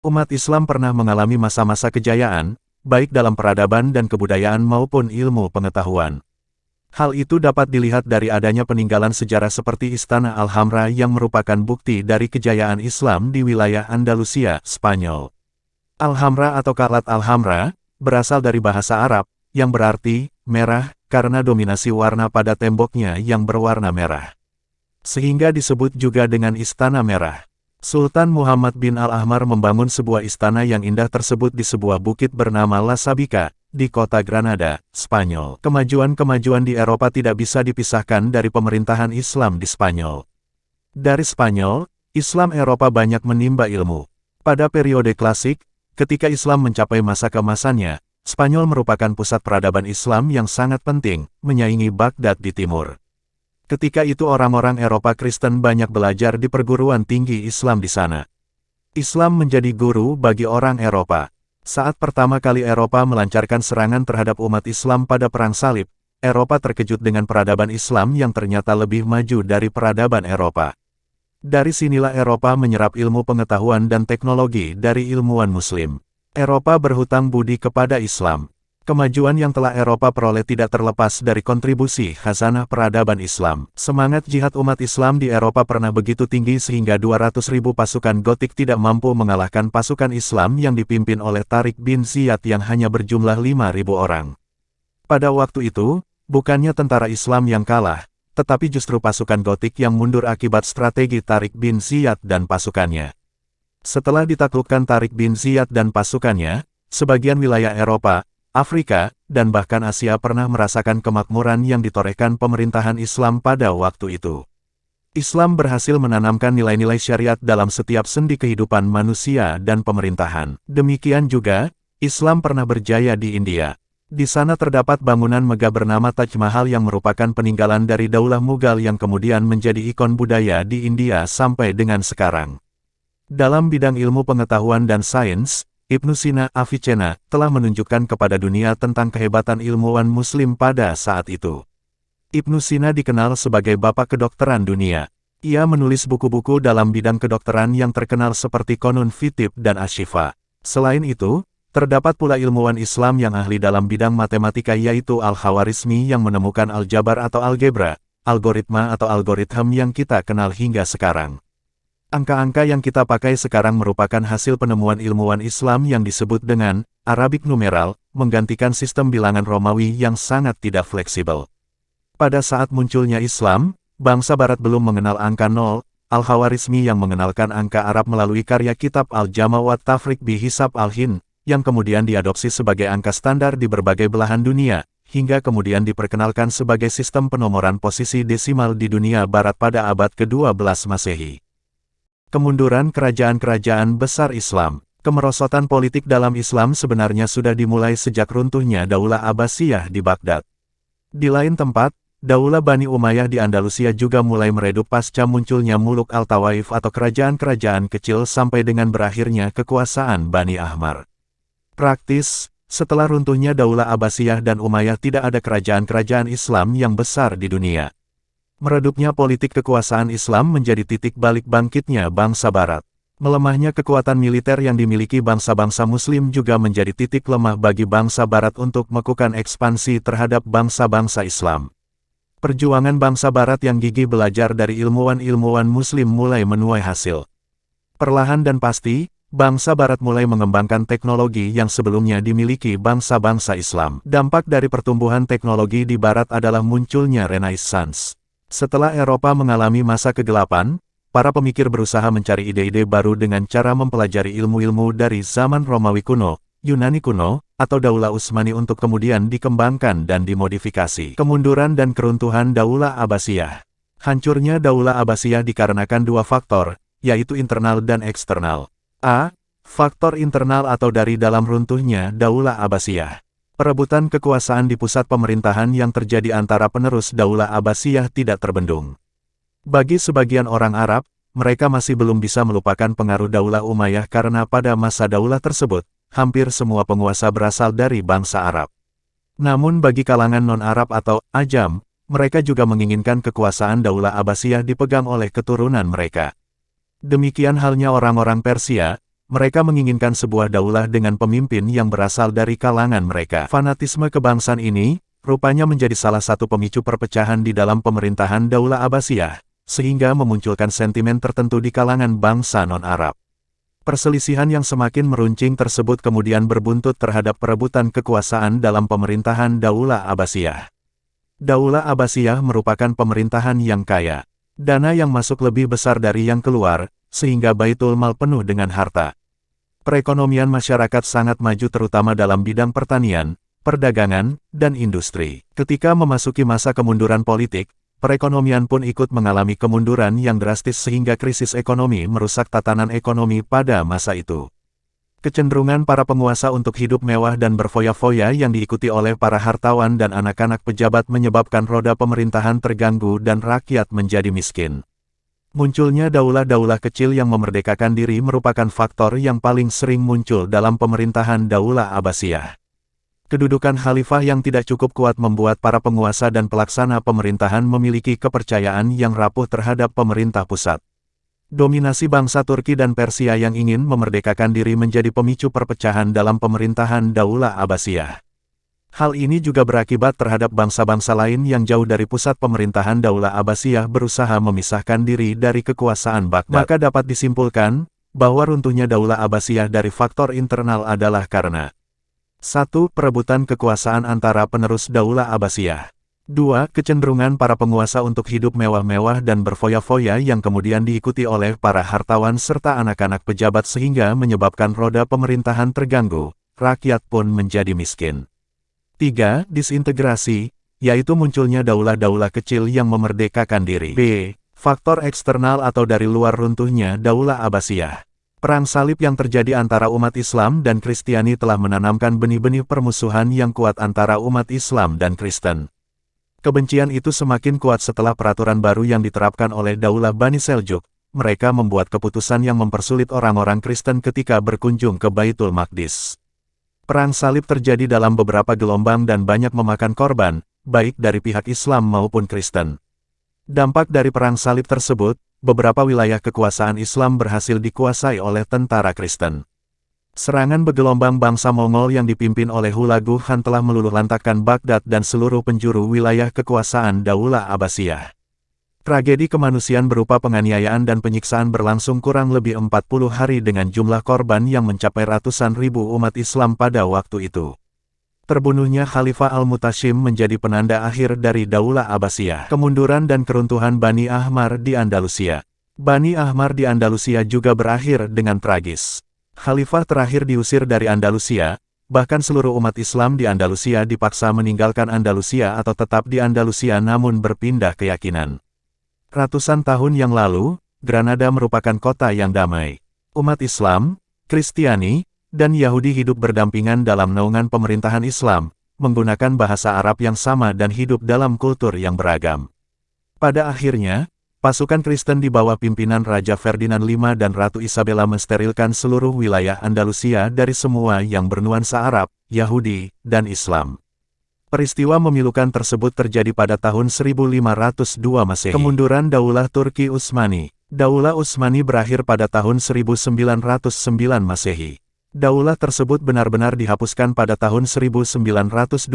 Umat Islam pernah mengalami masa-masa kejayaan, baik dalam peradaban dan kebudayaan maupun ilmu pengetahuan. Hal itu dapat dilihat dari adanya peninggalan sejarah seperti Istana Alhambra yang merupakan bukti dari kejayaan Islam di wilayah Andalusia, Spanyol. Alhambra atau Kalat Alhambra, berasal dari bahasa Arab, yang berarti merah, karena dominasi warna pada temboknya yang berwarna merah. Sehingga disebut juga dengan Istana Merah. Sultan Muhammad bin Al-Ahmar membangun sebuah istana yang indah tersebut di sebuah bukit bernama La Sabika, di kota Granada, Spanyol. Kemajuan-kemajuan di Eropa tidak bisa dipisahkan dari pemerintahan Islam di Spanyol. Dari Spanyol, Islam Eropa banyak menimba ilmu. Pada periode klasik, ketika Islam mencapai masa keemasannya, Spanyol merupakan pusat peradaban Islam yang sangat penting, menyaingi Baghdad di timur. Ketika itu orang-orang Eropa Kristen banyak belajar di perguruan tinggi Islam di sana. Islam menjadi guru bagi orang Eropa. Saat pertama kali Eropa melancarkan serangan terhadap umat Islam pada Perang Salib, Eropa terkejut dengan peradaban Islam yang ternyata lebih maju dari peradaban Eropa. Dari sinilah Eropa menyerap ilmu pengetahuan dan teknologi dari ilmuwan Muslim. Eropa berhutang budi kepada Islam. Kemajuan yang telah Eropa peroleh tidak terlepas dari kontribusi khazanah peradaban Islam. Semangat jihad umat Islam di Eropa pernah begitu tinggi sehingga 200.000 pasukan Gotik tidak mampu mengalahkan pasukan Islam yang dipimpin oleh Tariq bin Ziyad yang hanya berjumlah 5.000 orang. Pada waktu itu, bukannya tentara Islam yang kalah, tetapi justru pasukan Gotik yang mundur akibat strategi Tariq bin Ziyad dan pasukannya. Setelah ditaklukkan Tariq bin Ziyad dan pasukannya, sebagian wilayah Eropa, Afrika, dan bahkan Asia pernah merasakan kemakmuran yang ditorehkan pemerintahan Islam pada waktu itu. Islam berhasil menanamkan nilai-nilai syariat dalam setiap sendi kehidupan manusia dan pemerintahan. Demikian juga, Islam pernah berjaya di India. Di sana terdapat bangunan megah bernama Taj Mahal yang merupakan peninggalan dari Daulah Mughal yang kemudian menjadi ikon budaya di India sampai dengan sekarang. Dalam bidang ilmu pengetahuan dan sains, Ibnu Sina Avicenna telah menunjukkan kepada dunia tentang kehebatan ilmuwan Muslim pada saat itu. Ibnu Sina dikenal sebagai bapak kedokteran dunia. Ia menulis buku-buku dalam bidang kedokteran yang terkenal seperti Qanun Fitib dan Ashifa. Selain itu, terdapat pula ilmuwan Islam yang ahli dalam bidang matematika yaitu Al-Khawarizmi yang menemukan aljabar atau algebra, algoritma atau algoritma yang kita kenal hingga sekarang. Angka-angka yang kita pakai sekarang merupakan hasil penemuan ilmuwan Islam yang disebut dengan Arabic numeral, menggantikan sistem bilangan Romawi yang sangat tidak fleksibel. Pada saat munculnya Islam, bangsa Barat belum mengenal angka 0, Al-Khawarizmi yang mengenalkan angka Arab melalui karya kitab Al-Jama' wa Tafriq bi Hisab Al-Hind, yang kemudian diadopsi sebagai angka standar di berbagai belahan dunia, hingga kemudian diperkenalkan sebagai sistem penomoran posisi desimal di dunia Barat pada abad ke-12 Masehi. Kemunduran kerajaan-kerajaan besar Islam. Kemerosotan politik dalam Islam sebenarnya sudah dimulai sejak runtuhnya Daulah Abbasiyah di Baghdad. Di lain tempat, Daulah Bani Umayyah di Andalusia juga mulai meredup pasca munculnya Muluk Al-Tawaif atau kerajaan-kerajaan kecil sampai dengan berakhirnya kekuasaan Bani Ahmar. Praktis, setelah runtuhnya Daulah Abbasiyah dan Umayyah tidak ada kerajaan-kerajaan Islam yang besar di dunia. Meredupnya politik kekuasaan Islam menjadi titik balik bangkitnya bangsa Barat. Melemahnya kekuatan militer yang dimiliki bangsa-bangsa Muslim juga menjadi titik lemah bagi bangsa Barat untuk melakukan ekspansi terhadap bangsa-bangsa Islam. Perjuangan bangsa Barat yang gigih belajar dari ilmuwan-ilmuwan Muslim mulai menuai hasil. Perlahan dan pasti, bangsa Barat mulai mengembangkan teknologi yang sebelumnya dimiliki bangsa-bangsa Islam. Dampak dari pertumbuhan teknologi di Barat adalah munculnya Renaissance. Setelah Eropa mengalami masa kegelapan, para pemikir berusaha mencari ide-ide baru dengan cara mempelajari ilmu-ilmu dari zaman Romawi kuno, Yunani kuno, atau Daulah Utsmani untuk kemudian dikembangkan dan dimodifikasi. Kemunduran dan keruntuhan Daulah Abbasiyah. Hancurnya Daulah Abbasiyah dikarenakan dua faktor, yaitu internal dan eksternal. A. Faktor internal atau dari dalam runtuhnya Daulah Abbasiyah. Perebutan kekuasaan di pusat pemerintahan yang terjadi antara penerus Daulah Abbasiyah tidak terbendung. Bagi sebagian orang Arab, mereka masih belum bisa melupakan pengaruh Daulah Umayyah karena pada masa daulah tersebut, hampir semua penguasa berasal dari bangsa Arab. Namun bagi kalangan non-Arab atau Ajam, mereka juga menginginkan kekuasaan Daulah Abbasiyah dipegang oleh keturunan mereka. Demikian halnya orang-orang Persia, Mereka menginginkan sebuah daulah dengan pemimpin yang berasal dari kalangan mereka. Fanatisme kebangsaan ini, rupanya menjadi salah satu pemicu perpecahan di dalam pemerintahan Daulah Abbasiyah, sehingga memunculkan sentimen tertentu di kalangan bangsa non-Arab. Perselisihan yang semakin meruncing tersebut kemudian berbuntut terhadap perebutan kekuasaan dalam pemerintahan Daulah Abbasiyah. Daulah Abbasiyah merupakan pemerintahan yang kaya. Dana yang masuk lebih besar dari yang keluar, sehingga Baitul Mal penuh dengan harta. Perekonomian masyarakat sangat maju terutama dalam bidang pertanian, perdagangan, dan industri. Ketika memasuki masa kemunduran politik, perekonomian pun ikut mengalami kemunduran yang drastis sehingga krisis ekonomi merusak tatanan ekonomi pada masa itu. Kecenderungan para penguasa untuk hidup mewah dan berfoya-foya yang diikuti oleh para hartawan dan anak-anak pejabat menyebabkan roda pemerintahan terganggu dan rakyat menjadi miskin. Munculnya daulah-daulah kecil yang memerdekakan diri merupakan faktor yang paling sering muncul dalam pemerintahan Daulah Abbasiyah. Kedudukan khalifah yang tidak cukup kuat membuat para penguasa dan pelaksana pemerintahan memiliki kepercayaan yang rapuh terhadap pemerintah pusat. Dominasi bangsa Turki dan Persia yang ingin memerdekakan diri menjadi pemicu perpecahan dalam pemerintahan Daulah Abbasiyah. Hal ini juga berakibat terhadap bangsa-bangsa lain yang jauh dari pusat pemerintahan Daulah Abbasiyah berusaha memisahkan diri dari kekuasaan Baghdad. Maka dapat disimpulkan, bahwa runtuhnya Daulah Abbasiyah dari faktor internal adalah karena 1. Perebutan kekuasaan antara penerus Daulah Abbasiyah. 2. Kecenderungan para penguasa untuk hidup mewah-mewah dan berfoya-foya yang kemudian diikuti oleh para hartawan serta anak-anak pejabat sehingga menyebabkan roda pemerintahan terganggu, rakyat pun menjadi miskin. 3. Disintegrasi, yaitu munculnya daulah-daulah kecil yang memerdekakan diri. B. Faktor eksternal atau dari luar runtuhnya Daulah Abbasiyah. Perang salib yang terjadi antara umat Islam dan Kristiani telah menanamkan benih-benih permusuhan yang kuat antara umat Islam dan Kristen. Kebencian itu semakin kuat setelah peraturan baru yang diterapkan oleh Daulah Bani Seljuk. Mereka membuat keputusan yang mempersulit orang-orang Kristen ketika berkunjung ke Baitul Maqdis. Perang salib terjadi dalam beberapa gelombang dan banyak memakan korban, baik dari pihak Islam maupun Kristen. Dampak dari perang salib tersebut, beberapa wilayah kekuasaan Islam berhasil dikuasai oleh tentara Kristen. Serangan bergelombang bangsa Mongol yang dipimpin oleh Hulagu Khan telah meluluhlantakkan Baghdad dan seluruh penjuru wilayah kekuasaan Daulah Abbasiyah. Tragedi kemanusiaan berupa penganiayaan dan penyiksaan berlangsung kurang lebih 40 hari dengan jumlah korban yang mencapai ratusan ribu umat Islam pada waktu itu. Terbunuhnya Khalifah Al-Mutashim menjadi penanda akhir dari Daulah Abbasiyah. Kemunduran dan keruntuhan Bani Ahmar di Andalusia. Bani Ahmar di Andalusia juga berakhir dengan tragis. Khalifah terakhir diusir dari Andalusia, bahkan seluruh umat Islam di Andalusia dipaksa meninggalkan Andalusia atau tetap di Andalusia namun berpindah keyakinan. Ratusan tahun yang lalu, Granada merupakan kota yang damai. Umat Islam, Kristiani, dan Yahudi hidup berdampingan dalam naungan pemerintahan Islam, menggunakan bahasa Arab yang sama dan hidup dalam kultur yang beragam. Pada akhirnya, pasukan Kristen di bawah pimpinan Raja Ferdinand V dan Ratu Isabella mensterilkan seluruh wilayah Andalusia dari semua yang bernuansa Arab, Yahudi, dan Islam. Peristiwa memilukan tersebut terjadi pada tahun 1502 Masehi. Kemunduran Daulah Turki Utsmani. Daulah Utsmani berakhir pada tahun 1909 Masehi. Daulah tersebut benar-benar dihapuskan pada tahun 1924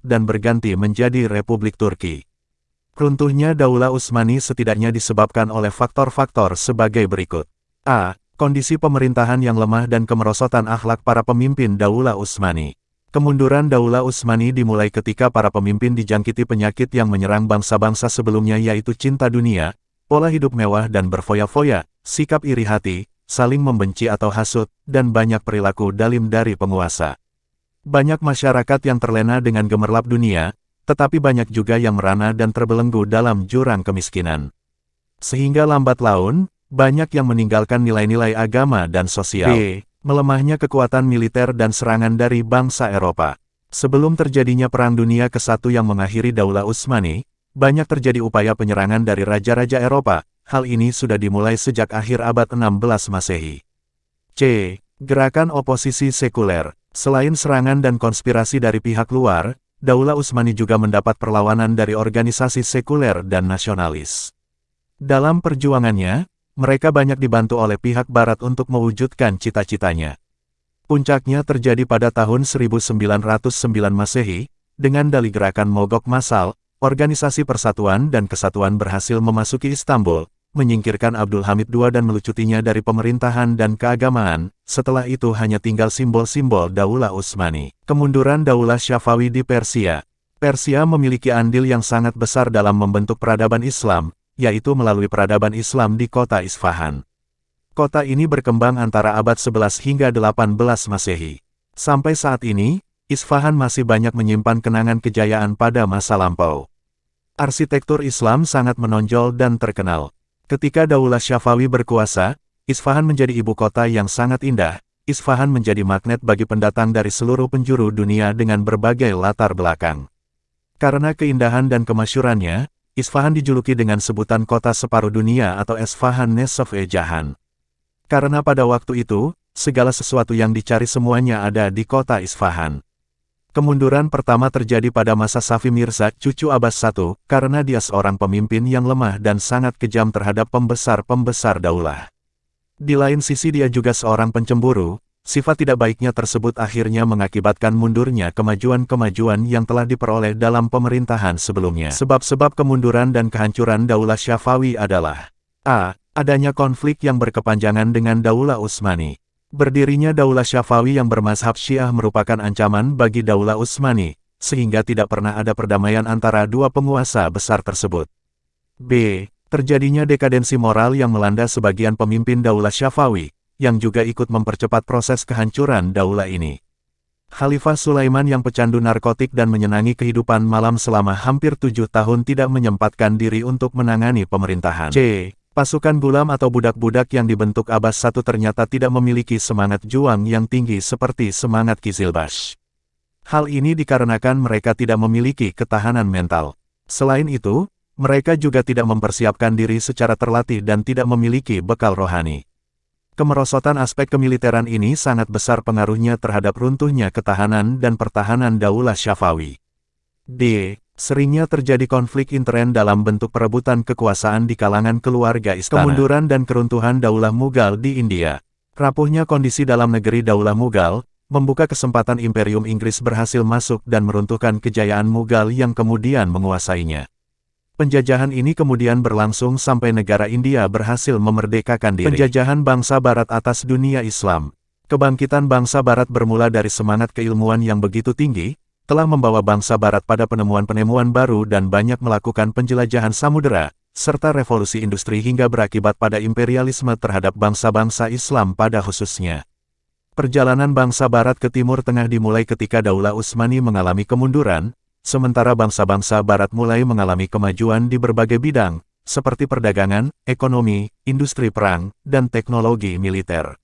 dan berganti menjadi Republik Turki. Runtuhnya Daulah Utsmani setidaknya disebabkan oleh faktor-faktor sebagai berikut. A. Kondisi pemerintahan yang lemah dan kemerosotan akhlak para pemimpin Daulah Utsmani. Kemunduran Daulah Utsmani dimulai ketika para pemimpin dijangkiti penyakit yang menyerang bangsa-bangsa sebelumnya yaitu cinta dunia, pola hidup mewah dan berfoya-foya, sikap iri hati, saling membenci atau hasut, dan banyak perilaku dalim dari penguasa. Banyak masyarakat yang terlena dengan gemerlap dunia, tetapi banyak juga yang merana dan terbelenggu dalam jurang kemiskinan. Sehingga lambat laun, banyak yang meninggalkan nilai-nilai agama dan sosial. B. Melemahnya kekuatan militer dan serangan dari bangsa Eropa. Sebelum terjadinya Perang Dunia ke-1 yang mengakhiri Daulah Utsmani, banyak terjadi upaya penyerangan dari raja-raja Eropa. Hal ini sudah dimulai sejak akhir abad 16 Masehi. C. Gerakan oposisi sekuler. Selain serangan dan konspirasi dari pihak luar, Daulah Utsmani juga mendapat perlawanan dari organisasi sekuler dan nasionalis. Dalam perjuangannya, mereka banyak dibantu oleh pihak Barat untuk mewujudkan cita-citanya. Puncaknya terjadi pada tahun 1909 Masehi, dengan dalih gerakan mogok massal, Organisasi Persatuan dan Kesatuan berhasil memasuki Istanbul, menyingkirkan Abdul Hamid II dan melucutinya dari pemerintahan dan keagamaan. Setelah itu hanya tinggal simbol-simbol Daulah Utsmani. Kemunduran Daulah Syafawi di Persia. Persia memiliki andil yang sangat besar dalam membentuk peradaban Islam, yaitu melalui peradaban Islam di kota Isfahan. Kota ini berkembang antara abad 11 hingga 18 Masehi. Sampai saat ini, Isfahan masih banyak menyimpan kenangan kejayaan pada masa lampau. Arsitektur Islam sangat menonjol dan terkenal. Ketika Daulah Syafawi berkuasa, Isfahan menjadi ibu kota yang sangat indah. Isfahan menjadi magnet bagi pendatang dari seluruh penjuru dunia dengan berbagai latar belakang. Karena keindahan dan kemasyurannya, Isfahan dijuluki dengan sebutan kota separuh dunia atau Esfahan Nesaf-e-Jahan. Karena pada waktu itu, segala sesuatu yang dicari semuanya ada di kota Isfahan. Kemunduran pertama terjadi pada masa Safi Mirza, cucu Abbas I, karena dia seorang pemimpin yang lemah dan sangat kejam terhadap pembesar-pembesar daulah. Di lain sisi dia juga seorang pencemburu. Sifat tidak baiknya tersebut akhirnya mengakibatkan mundurnya kemajuan-kemajuan yang telah diperoleh dalam pemerintahan sebelumnya. Sebab-sebab kemunduran dan kehancuran Daulah Syafawi adalah a. Adanya konflik yang berkepanjangan dengan Daulah Utsmani. Berdirinya Daulah Syafawi yang bermazhab Syiah merupakan ancaman bagi Daulah Utsmani, sehingga tidak pernah ada perdamaian antara dua penguasa besar tersebut. b. Terjadinya dekadensi moral yang melanda sebagian pemimpin Daulah Syafawi, yang juga ikut mempercepat proses kehancuran daulah ini. Khalifah Sulaiman yang pecandu narkotik dan menyenangi kehidupan malam selama hampir 7 tahun tidak menyempatkan diri untuk menangani pemerintahan. c. Pasukan gulam atau budak-budak yang dibentuk Abbas I ternyata tidak memiliki semangat juang yang tinggi seperti semangat Qizilbash. Hal ini dikarenakan mereka tidak memiliki ketahanan mental. Selain itu, mereka juga tidak mempersiapkan diri secara terlatih dan tidak memiliki bekal rohani. Kemerosotan aspek kemiliteran ini sangat besar pengaruhnya terhadap runtuhnya ketahanan dan pertahanan Daulah Syafawi. d. Seringnya terjadi konflik intern dalam bentuk perebutan kekuasaan di kalangan keluarga istana. Kemunduran dan keruntuhan Daulah Mughal di India. Rapuhnya kondisi dalam negeri Daulah Mughal, membuka kesempatan Imperium Inggris berhasil masuk dan meruntuhkan kejayaan Mughal yang kemudian menguasainya. Penjajahan ini kemudian berlangsung sampai negara India berhasil memerdekakan diri. Penjajahan bangsa Barat atas dunia Islam. Kebangkitan bangsa Barat bermula dari semangat keilmuan yang begitu tinggi, telah membawa bangsa Barat pada penemuan-penemuan baru dan banyak melakukan penjelajahan samudera, serta revolusi industri hingga berakibat pada imperialisme terhadap bangsa-bangsa Islam pada khususnya. Perjalanan bangsa Barat ke Timur Tengah dimulai ketika Daulah Utsmani mengalami kemunduran, sementara bangsa-bangsa Barat mulai mengalami kemajuan di berbagai bidang, seperti perdagangan, ekonomi, industri perang, dan teknologi militer.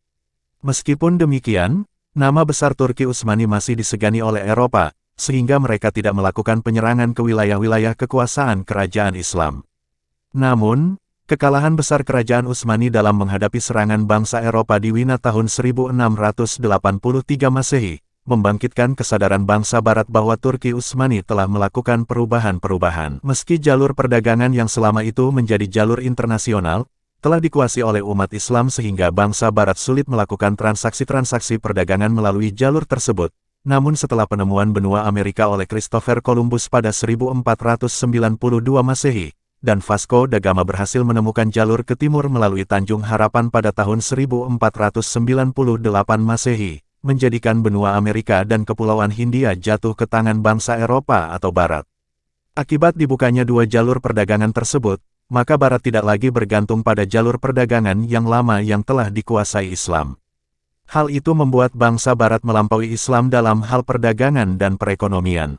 Meskipun demikian, nama besar Turki Utsmani masih disegani oleh Eropa, sehingga mereka tidak melakukan penyerangan ke wilayah-wilayah kekuasaan kerajaan Islam. Namun, kekalahan besar kerajaan Utsmani dalam menghadapi serangan bangsa Eropa di Wina tahun 1683 Masehi, membangkitkan kesadaran bangsa Barat bahwa Turki Utsmani telah melakukan perubahan-perubahan. Meski jalur perdagangan yang selama itu menjadi jalur internasional, telah dikuasai oleh umat Islam sehingga bangsa Barat sulit melakukan transaksi-transaksi perdagangan melalui jalur tersebut. Namun setelah penemuan benua Amerika oleh Christopher Columbus pada 1492 Masehi, dan Vasco da Gama berhasil menemukan jalur ke timur melalui Tanjung Harapan pada tahun 1498 Masehi, menjadikan benua Amerika dan Kepulauan Hindia jatuh ke tangan bangsa Eropa atau Barat. Akibat dibukanya dua jalur perdagangan tersebut, maka Barat tidak lagi bergantung pada jalur perdagangan yang lama yang telah dikuasai Islam. Hal itu membuat bangsa Barat melampaui Islam dalam hal perdagangan dan perekonomian.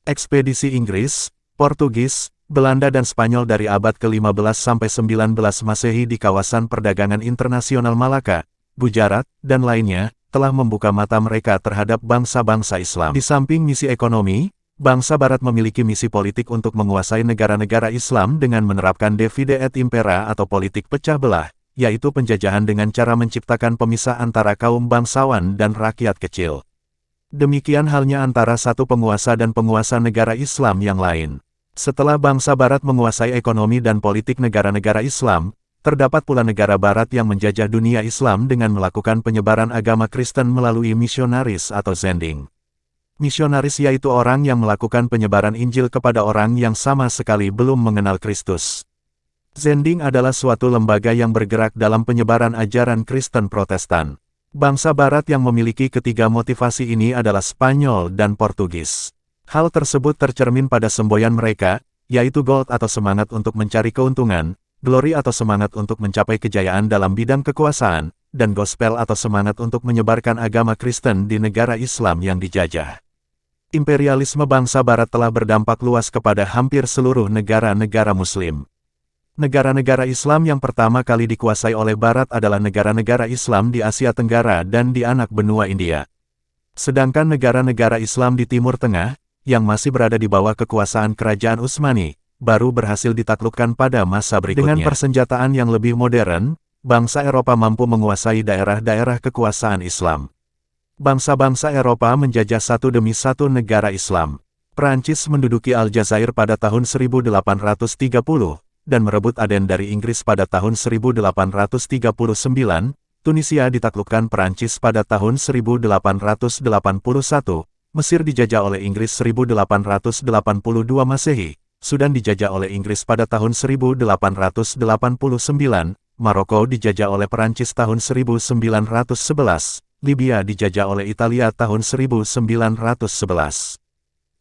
Ekspedisi Inggris, Portugis, Belanda dan Spanyol dari abad ke-15 sampai 19 Masehi di kawasan perdagangan internasional Malaka, Gujarat, dan lainnya, telah membuka mata mereka terhadap bangsa-bangsa Islam. Di samping misi ekonomi, bangsa Barat memiliki misi politik untuk menguasai negara-negara Islam dengan menerapkan divide et impera atau politik pecah belah, yaitu penjajahan dengan cara menciptakan pemisah antara kaum bangsawan dan rakyat kecil. Demikian halnya antara satu penguasa dan penguasa negara Islam yang lain. Setelah bangsa Barat menguasai ekonomi dan politik negara-negara Islam, terdapat pula negara barat yang menjajah dunia Islam dengan melakukan penyebaran agama Kristen melalui misionaris atau zending. Misionaris yaitu orang yang melakukan penyebaran Injil kepada orang yang sama sekali belum mengenal Kristus. Zending adalah suatu lembaga yang bergerak dalam penyebaran ajaran Kristen Protestan. Bangsa barat yang memiliki ketiga motivasi ini adalah Spanyol dan Portugis. Hal tersebut tercermin pada semboyan mereka, yaitu gold atau semangat untuk mencari keuntungan, glory atau semangat untuk mencapai kejayaan dalam bidang kekuasaan, dan gospel atau semangat untuk menyebarkan agama Kristen di negara Islam yang dijajah. Imperialisme bangsa barat telah berdampak luas kepada hampir seluruh negara-negara Muslim. Negara-negara Islam yang pertama kali dikuasai oleh barat adalah negara-negara Islam di Asia Tenggara dan di anak benua India. Sedangkan negara-negara Islam di Timur Tengah, yang masih berada di bawah kekuasaan Kerajaan Utsmani, baru berhasil ditaklukkan pada masa berikutnya. Dengan persenjataan yang lebih modern, bangsa Eropa mampu menguasai daerah-daerah kekuasaan Islam. Bangsa-bangsa Eropa menjajah satu demi satu negara Islam. Prancis menduduki Aljazair pada tahun 1830, dan merebut Aden dari Inggris pada tahun 1839, Tunisia ditaklukkan Prancis pada tahun 1881, Mesir dijajah oleh Inggris 1882 Masehi, Sudan dijajah oleh Inggris pada tahun 1889, Maroko dijajah oleh Perancis tahun 1911, Libya dijajah oleh Italia tahun 1911.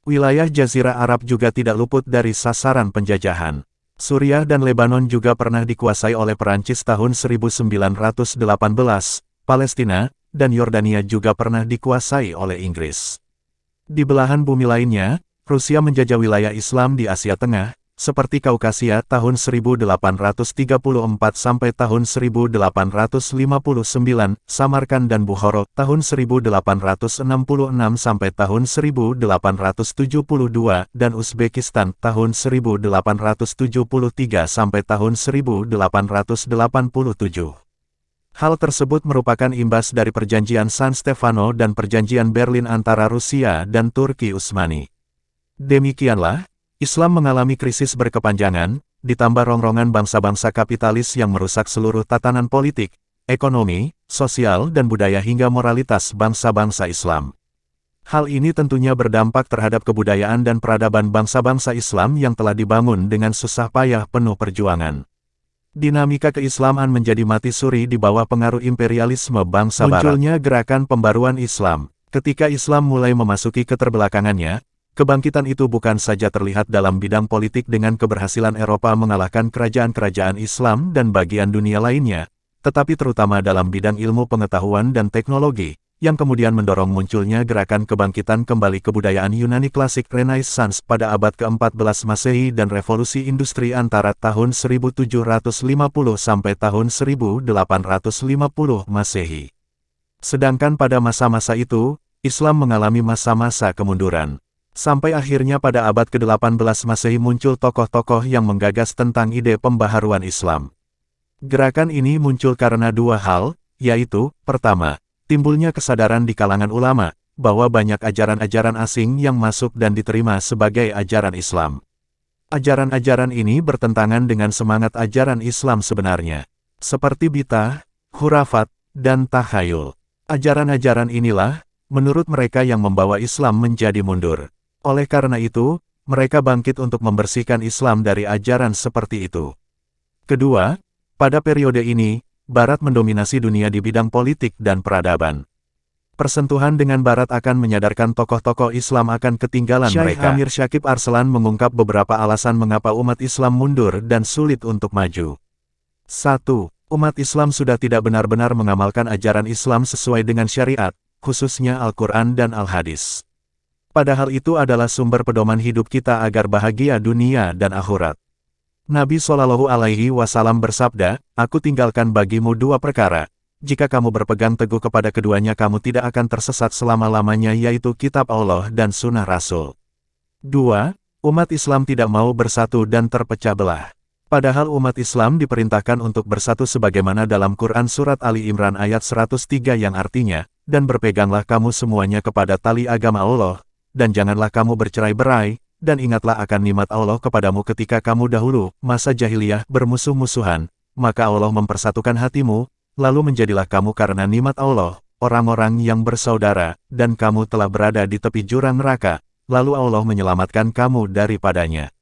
Wilayah Jazirah Arab juga tidak luput dari sasaran penjajahan. Suriah dan Lebanon juga pernah dikuasai oleh Perancis tahun 1918, Palestina, dan Yordania juga pernah dikuasai oleh Inggris. Di belahan bumi lainnya, Rusia menjajah wilayah Islam di Asia Tengah, seperti Kaukasia tahun 1834 sampai tahun 1859, Samarkand dan Bukhara tahun 1866 sampai tahun 1872, dan Uzbekistan tahun 1873 sampai tahun 1887. Hal tersebut merupakan imbas dari Perjanjian San Stefano dan Perjanjian Berlin antara Rusia dan Turki Utsmani. Demikianlah, Islam mengalami krisis berkepanjangan, ditambah rongrongan bangsa-bangsa kapitalis yang merusak seluruh tatanan politik, ekonomi, sosial dan budaya hingga moralitas bangsa-bangsa Islam. Hal ini tentunya berdampak terhadap kebudayaan dan peradaban bangsa-bangsa Islam yang telah dibangun dengan susah payah penuh perjuangan. Dinamika keislaman menjadi mati suri di bawah pengaruh imperialisme bangsa barat. Munculnya gerakan pembaruan Islam. Ketika Islam mulai memasuki keterbelakangannya, kebangkitan itu bukan saja terlihat dalam bidang politik dengan keberhasilan Eropa mengalahkan kerajaan-kerajaan Islam dan bagian dunia lainnya, tetapi terutama dalam bidang ilmu pengetahuan dan teknologi, yang kemudian mendorong munculnya gerakan kebangkitan kembali kebudayaan Yunani klasik Renaissance pada abad ke-14 Masehi dan revolusi industri antara tahun 1750 sampai tahun 1850 Masehi. Sedangkan pada masa-masa itu, Islam mengalami masa-masa kemunduran. Sampai akhirnya pada abad ke-18 Masehi muncul tokoh-tokoh yang menggagas tentang ide pembaharuan Islam. Gerakan ini muncul karena dua hal, yaitu, pertama, timbulnya kesadaran di kalangan ulama, bahwa banyak ajaran-ajaran asing yang masuk dan diterima sebagai ajaran Islam. Ajaran-ajaran ini bertentangan dengan semangat ajaran Islam sebenarnya, seperti bid'ah, khurafat, dan takhayul. Ajaran-ajaran inilah, menurut mereka yang membawa Islam menjadi mundur. Oleh karena itu, mereka bangkit untuk membersihkan Islam dari ajaran seperti itu. Kedua, pada periode ini, Barat mendominasi dunia di bidang politik dan peradaban. Persentuhan dengan Barat akan menyadarkan tokoh-tokoh Islam akan ketinggalan mereka. Syekh Amir Syakib Arslan mengungkap beberapa alasan mengapa umat Islam mundur dan sulit untuk maju. 1. Umat Islam sudah tidak benar-benar mengamalkan ajaran Islam sesuai dengan syariat, khususnya Al-Quran dan Al-Hadis. Padahal itu adalah sumber pedoman hidup kita agar bahagia dunia dan akhirat. Nabi Shallallahu Alaihi Wasallam bersabda, "Aku tinggalkan bagimu dua perkara. Jika kamu berpegang teguh kepada keduanya kamu tidak akan tersesat selama-lamanya, yaitu kitab Allah dan sunnah Rasul." 2. Umat Islam tidak mau bersatu dan terpecah belah. Padahal umat Islam diperintahkan untuk bersatu sebagaimana dalam Quran Surat Ali Imran ayat 103 yang artinya, "Dan berpeganglah kamu semuanya kepada tali agama Allah, dan janganlah kamu bercerai-berai, dan ingatlah akan nikmat Allah kepadamu ketika kamu dahulu, masa jahiliyah, bermusuh-musuhan, maka Allah mempersatukan hatimu, lalu menjadilah kamu karena nikmat Allah, orang-orang yang bersaudara, dan kamu telah berada di tepi jurang neraka, lalu Allah menyelamatkan kamu daripadanya.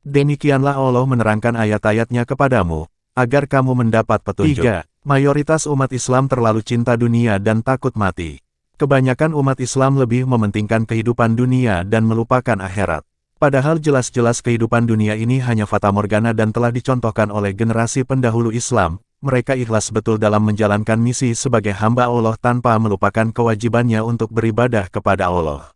Demikianlah Allah menerangkan ayat-ayatnya kepadamu, agar kamu mendapat petunjuk. 3. Mayoritas umat Islam terlalu cinta dunia dan takut mati. Kebanyakan umat Islam lebih mementingkan kehidupan dunia dan melupakan akhirat. Padahal jelas-jelas kehidupan dunia ini hanya fatamorgana dan telah dicontohkan oleh generasi pendahulu Islam, mereka ikhlas betul dalam menjalankan misi sebagai hamba Allah tanpa melupakan kewajibannya untuk beribadah kepada Allah.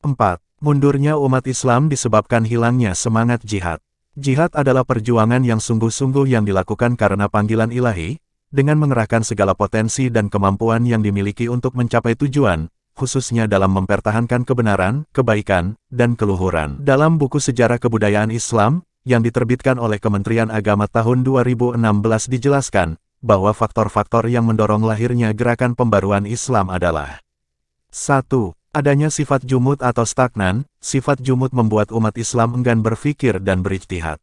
4. Mundurnya umat Islam disebabkan hilangnya semangat jihad. Jihad adalah perjuangan yang sungguh-sungguh yang dilakukan karena panggilan ilahi, dengan mengerahkan segala potensi dan kemampuan yang dimiliki untuk mencapai tujuan, khususnya dalam mempertahankan kebenaran, kebaikan, dan keluhuran. Dalam buku Sejarah Kebudayaan Islam, yang diterbitkan oleh Kementerian Agama tahun 2016 dijelaskan, bahwa faktor-faktor yang mendorong lahirnya gerakan pembaruan Islam adalah 1. Adanya sifat jumud atau stagnan. Sifat jumud membuat umat Islam enggan berpikir dan berijtihad.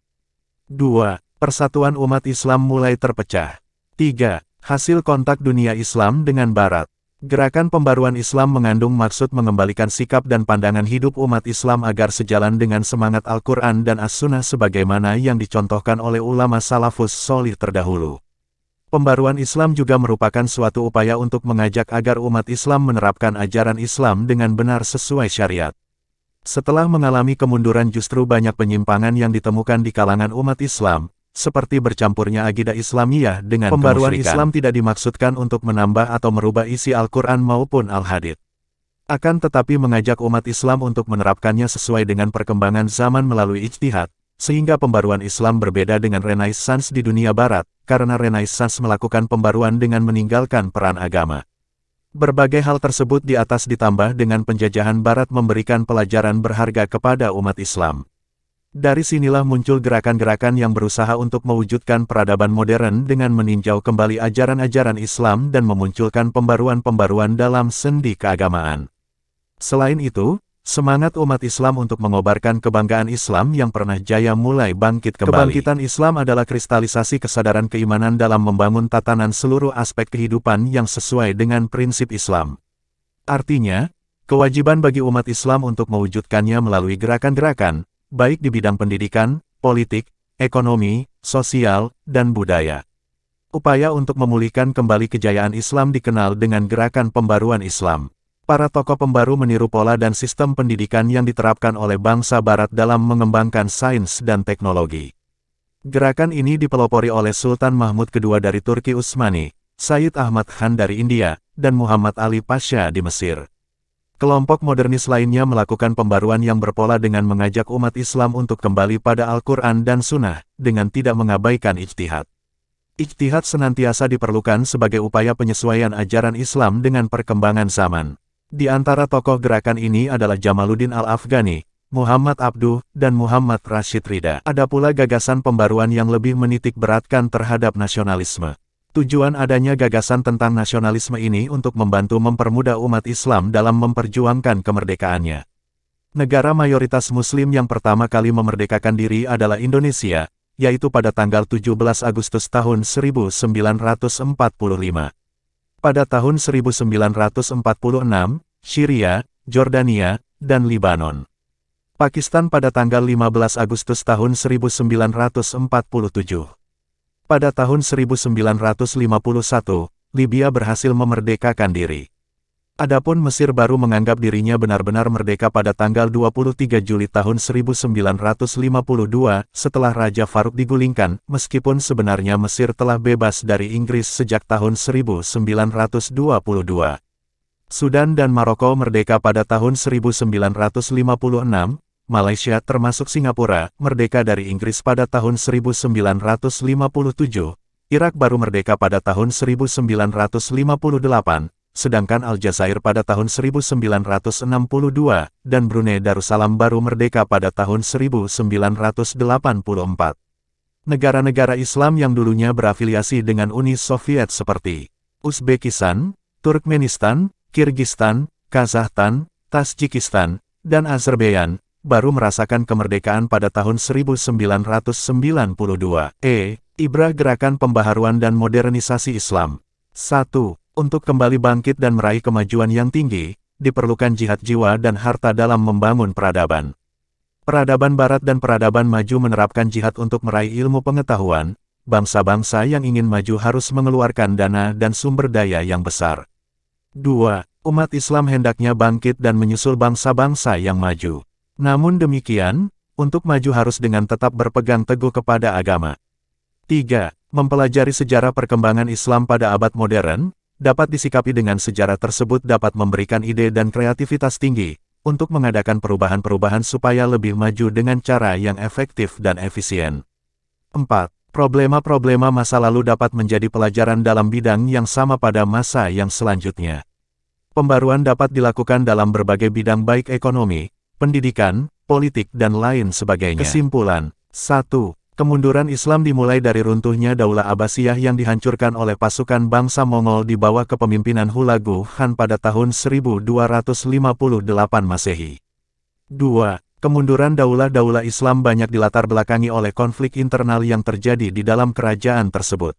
2. Persatuan umat Islam mulai terpecah. 3. Hasil kontak dunia Islam dengan Barat. Gerakan pembaruan Islam mengandung maksud mengembalikan sikap dan pandangan hidup umat Islam agar sejalan dengan semangat Al-Quran dan As-Sunnah sebagaimana yang dicontohkan oleh ulama salafus sholih terdahulu. Pembaruan Islam juga merupakan suatu upaya untuk mengajak agar umat Islam menerapkan ajaran Islam dengan benar sesuai syariat. Setelah mengalami kemunduran justru banyak penyimpangan yang ditemukan di kalangan umat Islam, seperti bercampurnya akidah Islamiyah dengan pembaruan Islam tidak dimaksudkan untuk menambah atau merubah isi Al-Quran maupun Al-Hadits. Akan tetapi mengajak umat Islam untuk menerapkannya sesuai dengan perkembangan zaman melalui ijtihad, sehingga pembaruan Islam berbeda dengan Renaissance di dunia Barat, karena Renaissance melakukan pembaruan dengan meninggalkan peran agama. Berbagai hal tersebut di atas ditambah dengan penjajahan Barat memberikan pelajaran berharga kepada umat Islam. Dari sinilah muncul gerakan-gerakan yang berusaha untuk mewujudkan peradaban modern dengan meninjau kembali ajaran-ajaran Islam dan memunculkan pembaruan-pembaruan dalam sendi keagamaan. Selain itu, semangat umat Islam untuk mengobarkan kebanggaan Islam yang pernah jaya mulai bangkit kembali. Kebangkitan Islam adalah kristalisasi kesadaran keimanan dalam membangun tatanan seluruh aspek kehidupan yang sesuai dengan prinsip Islam. Artinya, kewajiban bagi umat Islam untuk mewujudkannya melalui gerakan-gerakan, baik di bidang pendidikan, politik, ekonomi, sosial, dan budaya. Upaya untuk memulihkan kembali kejayaan Islam dikenal dengan gerakan pembaruan Islam. Para tokoh pembaru meniru pola dan sistem pendidikan yang diterapkan oleh bangsa Barat dalam mengembangkan sains dan teknologi. Gerakan ini dipelopori oleh Sultan Mahmud II dari Turki Utsmani, Sayyid Ahmad Khan dari India, dan Muhammad Ali Pasha di Mesir. Kelompok modernis lainnya melakukan pembaruan yang berpola dengan mengajak umat Islam untuk kembali pada Al-Quran dan Sunnah, dengan tidak mengabaikan ijtihad. Ijtihad senantiasa diperlukan sebagai upaya penyesuaian ajaran Islam dengan perkembangan zaman. Di antara tokoh gerakan ini adalah Jamaluddin Al-Afghani, Muhammad Abduh, dan Muhammad Rashid Ridha. Ada pula gagasan pembaruan yang lebih menitik beratkan terhadap nasionalisme. Tujuan adanya gagasan tentang nasionalisme ini untuk membantu mempermudah umat Islam dalam memperjuangkan kemerdekaannya. Negara mayoritas Muslim yang pertama kali memerdekakan diri adalah Indonesia, yaitu pada tanggal 17 Agustus tahun 1945. Pada tahun 1946, Syria, Jordania, dan Libanon. Pakistan pada tanggal 15 Agustus tahun 1947. Pada tahun 1951, Libya berhasil memerdekakan diri. Adapun Mesir baru menganggap dirinya benar-benar merdeka pada tanggal 23 Juli tahun 1952 setelah Raja Farouk digulingkan, meskipun sebenarnya Mesir telah bebas dari Inggris sejak tahun 1922. Sudan dan Maroko merdeka pada tahun 1956, Malaysia termasuk Singapura, merdeka dari Inggris pada tahun 1957, Irak baru merdeka pada tahun 1958, sedangkan Aljazair pada tahun 1962, dan Brunei Darussalam baru merdeka pada tahun 1984. Negara-negara Islam yang dulunya berafiliasi dengan Uni Soviet seperti Uzbekistan, Turkmenistan, Kirgistan, Kazakhstan, Tajikistan, dan Azerbaijan, baru merasakan kemerdekaan pada tahun 1992. Ibrah Gerakan Pembaharuan dan Modernisasi Islam. 1. Untuk kembali bangkit dan meraih kemajuan yang tinggi, diperlukan jihad jiwa dan harta dalam membangun peradaban. Peradaban Barat dan peradaban maju menerapkan jihad untuk meraih ilmu pengetahuan. Bangsa-bangsa yang ingin maju harus mengeluarkan dana dan sumber daya yang besar. 2. Umat Islam hendaknya bangkit dan menyusul bangsa-bangsa yang maju. Namun demikian, untuk maju harus dengan tetap berpegang teguh kepada agama. 3. Mempelajari sejarah perkembangan Islam pada abad modern, dapat disikapi dengan sejarah tersebut dapat memberikan ide dan kreativitas tinggi, untuk mengadakan perubahan-perubahan supaya lebih maju dengan cara yang efektif dan efisien. 4. Problema-problema masa lalu dapat menjadi pelajaran dalam bidang yang sama pada masa yang selanjutnya. Pembaruan dapat dilakukan dalam berbagai bidang baik ekonomi, pendidikan, politik dan lain sebagainya. Kesimpulan. 1. Kemunduran Islam dimulai dari runtuhnya Daulah Abbasiyah yang dihancurkan oleh pasukan bangsa Mongol di bawah kepemimpinan Hulagu Khan pada tahun 1258 Masehi. 2. Kemunduran daulah-daulah Islam banyak dilatar belakangi oleh konflik internal yang terjadi di dalam kerajaan tersebut.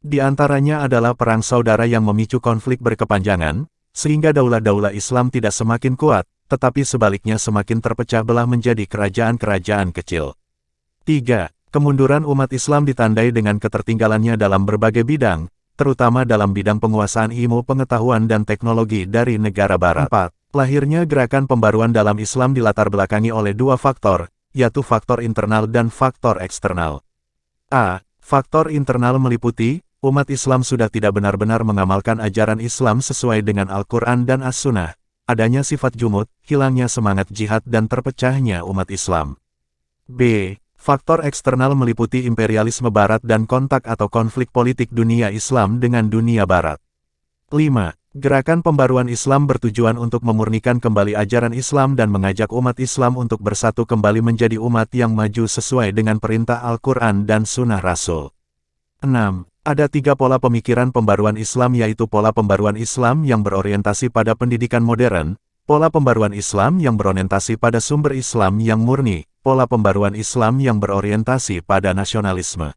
Di antaranya adalah perang saudara yang memicu konflik berkepanjangan, sehingga daulah-daulah Islam tidak semakin kuat, tetapi sebaliknya semakin terpecah belah menjadi kerajaan-kerajaan kecil. 3. Kemunduran umat Islam ditandai dengan ketertinggalannya dalam berbagai bidang, terutama dalam bidang penguasaan ilmu pengetahuan dan teknologi dari negara barat. 4. Lahirnya gerakan pembaruan dalam Islam dilatar belakangi oleh dua faktor, yaitu faktor internal dan faktor eksternal. A. Faktor internal meliputi, umat Islam sudah tidak benar-benar mengamalkan ajaran Islam sesuai dengan Al-Quran dan As-Sunnah. Adanya sifat jumud, hilangnya semangat jihad dan terpecahnya umat Islam. B. Faktor eksternal meliputi imperialisme Barat dan kontak atau konflik politik dunia Islam dengan dunia Barat. 5. Gerakan pembaruan Islam bertujuan untuk memurnikan kembali ajaran Islam dan mengajak umat Islam untuk bersatu kembali menjadi umat yang maju sesuai dengan perintah Al-Quran dan Sunnah Rasul. 6. Ada 3 pola pemikiran pembaruan Islam yaitu pola pembaruan Islam yang berorientasi pada pendidikan modern, pola pembaruan Islam yang berorientasi pada sumber Islam yang murni, pola pembaruan Islam yang berorientasi pada nasionalisme.